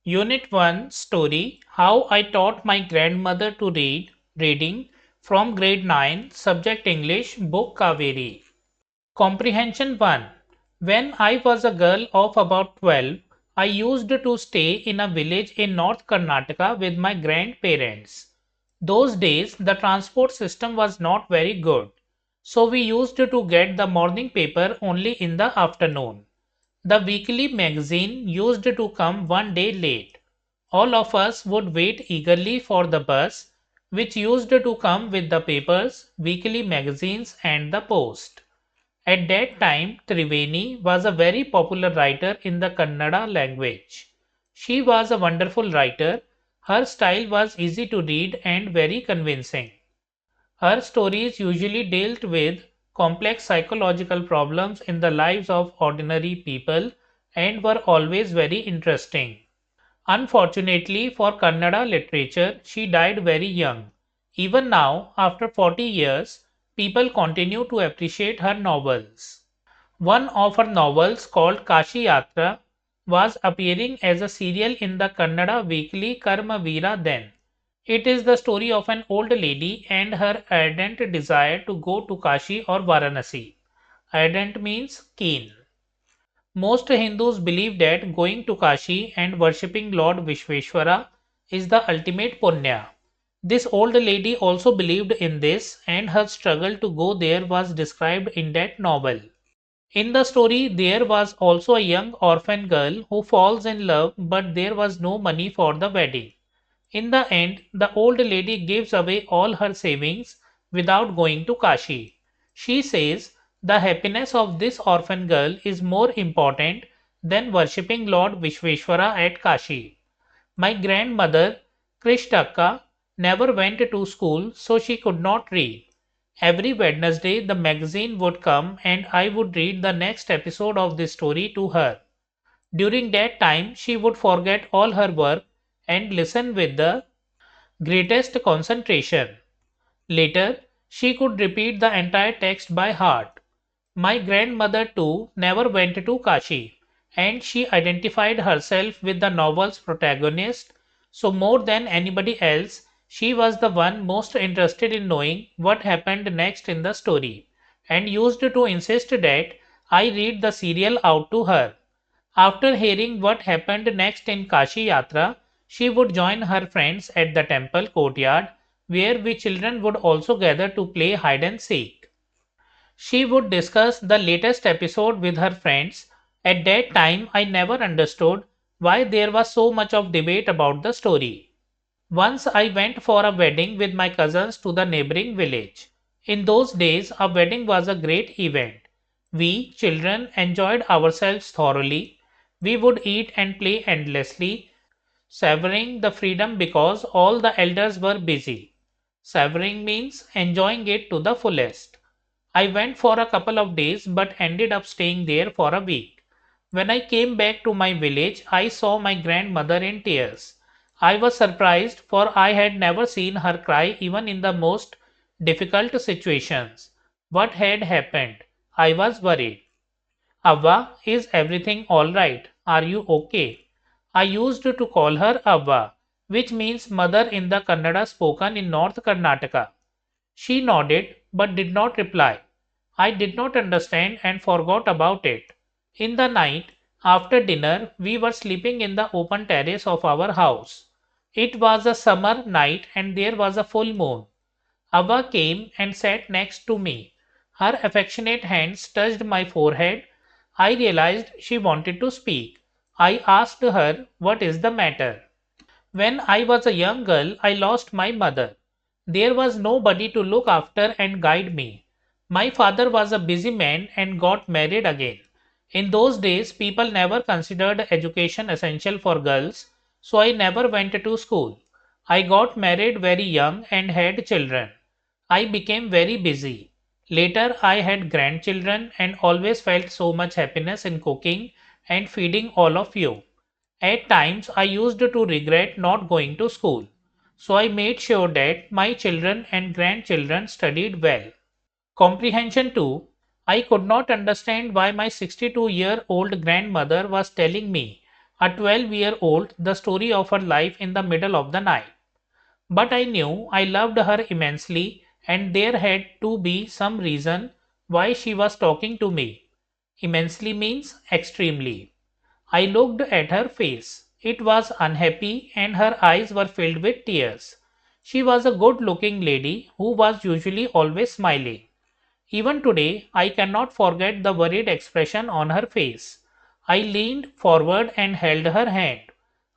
Unit 1 Story How I Taught My Grandmother to Read. Reading from Grade 9, Subject English, Book Kaveri. Comprehension 1. When I was a girl of about 12, I used to stay in a village in North Karnataka with my grandparents. Those days, the transport system was not very good, so we used to get the morning paper only in the afternoon. The weekly magazine used to come one day late. All of us would wait eagerly for the bus, which used to come with the papers, weekly magazines, and the post. At that time, Triveni was a very popular writer in the Kannada language. She was a wonderful writer. Her style was easy to read and very convincing. Her stories usually dealt with complex psychological problems in the lives of ordinary people and were always very interesting. Unfortunately for Kannada literature, she died very young. Even now, after 40 years, people continue to appreciate her novels. One of her novels, called Kashi Yatra, was appearing as a serial in the Kannada weekly Karmavira then. It is the story of an old lady and her ardent desire to go to Kashi or Varanasi. Ardent means keen. Most Hindus believe that going to Kashi and worshipping Lord Vishveshwara is the ultimate punya. This old lady also believed in this, and her struggle to go there was described in that novel. In the story, there was also a young orphan girl who falls in love, but there was no money for the wedding. In the end, the old lady gives away all her savings without going to Kashi. She says, the happiness of this orphan girl is more important than worshipping Lord Vishveshwara at Kashi. My grandmother, Krishtaka, never went to school, so she could not read. Every Wednesday, the magazine would come and I would read the next episode of this story to her. During that time, she would forget all her work and listen with the greatest concentration. Later, she could repeat the entire text by heart. My grandmother too never went to Kashi, and she identified herself with the novel's protagonist, so more than anybody else, she was the one most interested in knowing what happened next in the story, and used to insist that I read the serial out to her. After hearing what happened next in Kashi Yatra, she would join her friends at the temple courtyard, where we children would also gather to play hide and seek. She would discuss the latest episode with her friends. At that time, I never understood why there was so much of debate about the story. Once I went for a wedding with my cousins to the neighboring village. In those days, a wedding was a great event. We, children, enjoyed ourselves thoroughly. We would eat and play endlessly, savoring the freedom because all the elders were busy. Savoring means enjoying it to the fullest. I went for a couple of days but ended up staying there for a week. When I came back to my village, I saw my grandmother in tears. I was surprised, for I had never seen her cry even in the most difficult situations. What had happened? I was worried. Avva, is everything alright? Are you okay? I used to call her Avva, which means mother in the Kannada spoken in North Karnataka. She nodded but did not reply. I did not understand and forgot about it. In the night, after dinner, we were sleeping in the open terrace of our house. It was a summer night and there was a full moon. Abba came and sat next to me. Her affectionate hands touched my forehead. I realized she wanted to speak. I asked her, what is the matter? When I was a young girl, I lost my mother. There was nobody to look after and guide me. My father was a busy man and got married again. In those days, people never considered education essential for girls, so I never went to school. I got married very young and had children. I became very busy. Later, I had grandchildren and always felt so much happiness in cooking and feeding all of you. At times, I used to regret not going to school, so I made sure that my children and grandchildren studied well. Comprehension 2. I could not understand why my 62-year-old grandmother was telling me a 12-year-old, the story of her life in the middle of the night. But I knew I loved her immensely, and there had to be some reason why she was talking to me. Immensely means extremely. I looked at her face. It was unhappy, and her eyes were filled with tears. She was a good looking lady who was usually always smiling. Even today, I cannot forget the worried expression on her face. I leaned forward and held her hand.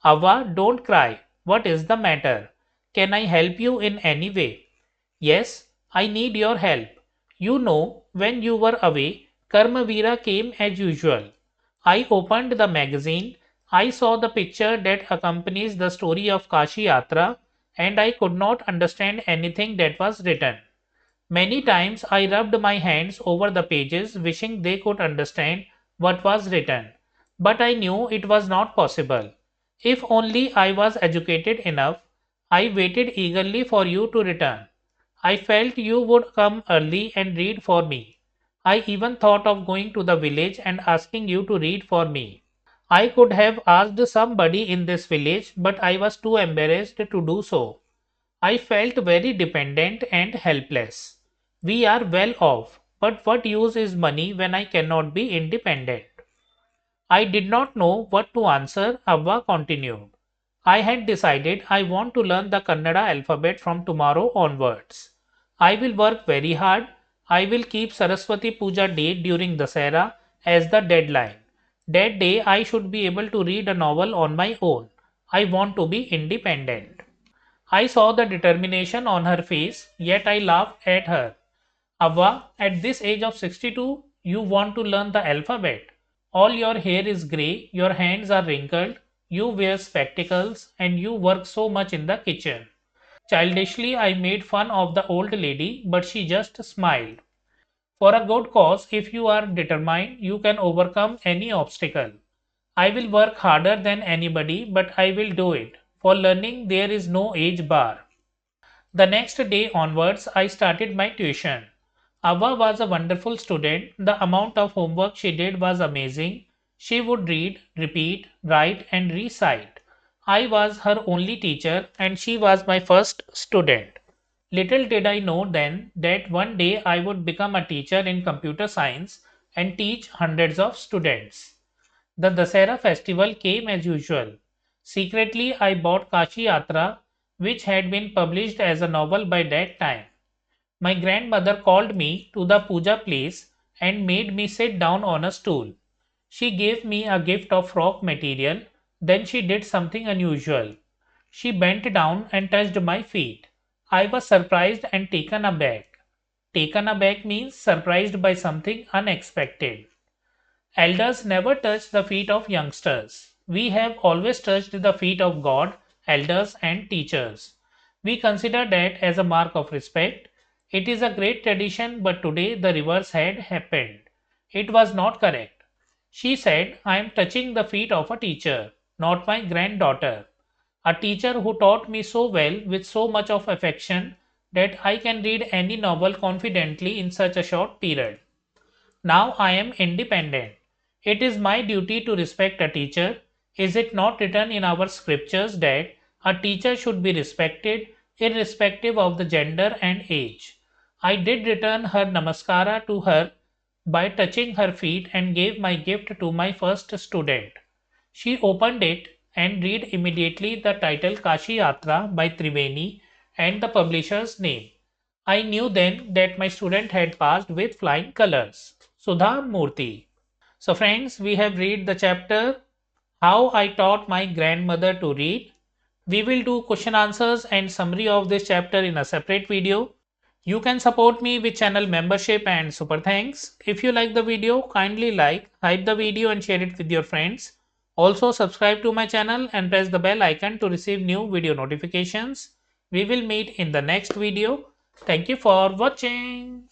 Ava, don't cry. What is the matter? Can I help you in any way? Yes, I need your help. You know, when you were away, Karmavira came as usual. I opened the magazine. I saw the picture that accompanies the story of Kashi Yatra, and I could not understand anything that was written. Many times I rubbed my hands over the pages wishing they could understand what was written, but I knew it was not possible. If only I was educated enough. I waited eagerly for you to return. I felt you would come early and read for me. I even thought of going to the village and asking you to read for me. I could have asked somebody in this village, but I was too embarrassed to do so. I felt very dependent and helpless. We are well off, but what use is money when I cannot be independent? I did not know what to answer, Avva continued. I had decided I want to learn the Kannada alphabet from tomorrow onwards. I will work very hard. I will keep Saraswati Puja date during Dasera as the deadline. That day I should be able to read a novel on my own. I want to be independent. I saw the determination on her face, yet I laughed at her. Avva, at this age of 62, you want to learn the alphabet. All your hair is grey, your hands are wrinkled, you wear spectacles, and you work so much in the kitchen. Childishly, I made fun of the old lady, but she just smiled. For a good cause, if you are determined, you can overcome any obstacle. I will work harder than anybody, but I will do it. For learning, there is no age bar. The next day onwards, I started my tuition. Ava was a wonderful student. The amount of homework she did was amazing. She would read, repeat, write, and recite. I was her only teacher, and she was my first student. Little did I know then that one day I would become a teacher in computer science and teach hundreds of students. The Dasera festival came as usual. Secretly, I bought Kashi Yatra, which had been published as a novel by that time. My grandmother called me to the puja place and made me sit down on a stool. She gave me a gift of frock material. Then she did something unusual. She bent down and touched my feet. I was surprised and taken aback. Taken aback means surprised by something unexpected. Elders never touch the feet of youngsters. We have always touched the feet of God, elders, and teachers. We consider that as a mark of respect. It is a great tradition, but today the reverse had happened. It was not correct. She said, I am touching the feet of a teacher, not my granddaughter. A teacher who taught me so well with so much of affection that I can read any novel confidently in such a short period. Now I am independent. It is my duty to respect a teacher. Is it not written in our scriptures that a teacher should be respected irrespective of the gender and age? I did return her namaskara to her by touching her feet and gave my gift to my first student. She opened it and read immediately the title Kashi Yatra by Triveni and the publisher's name. I knew then that my student had passed with flying colors. Sudha Murthy. So friends, we have read the chapter How I Taught My Grandmother to Read. We will do question answers and summary of this chapter in a separate video. You can support me with channel membership and super thanks. If you like the video, kindly like, hype the video and share it with your friends. Also subscribe to my channel and press the bell icon to receive new video notifications. We will meet in the next video. Thank you for watching.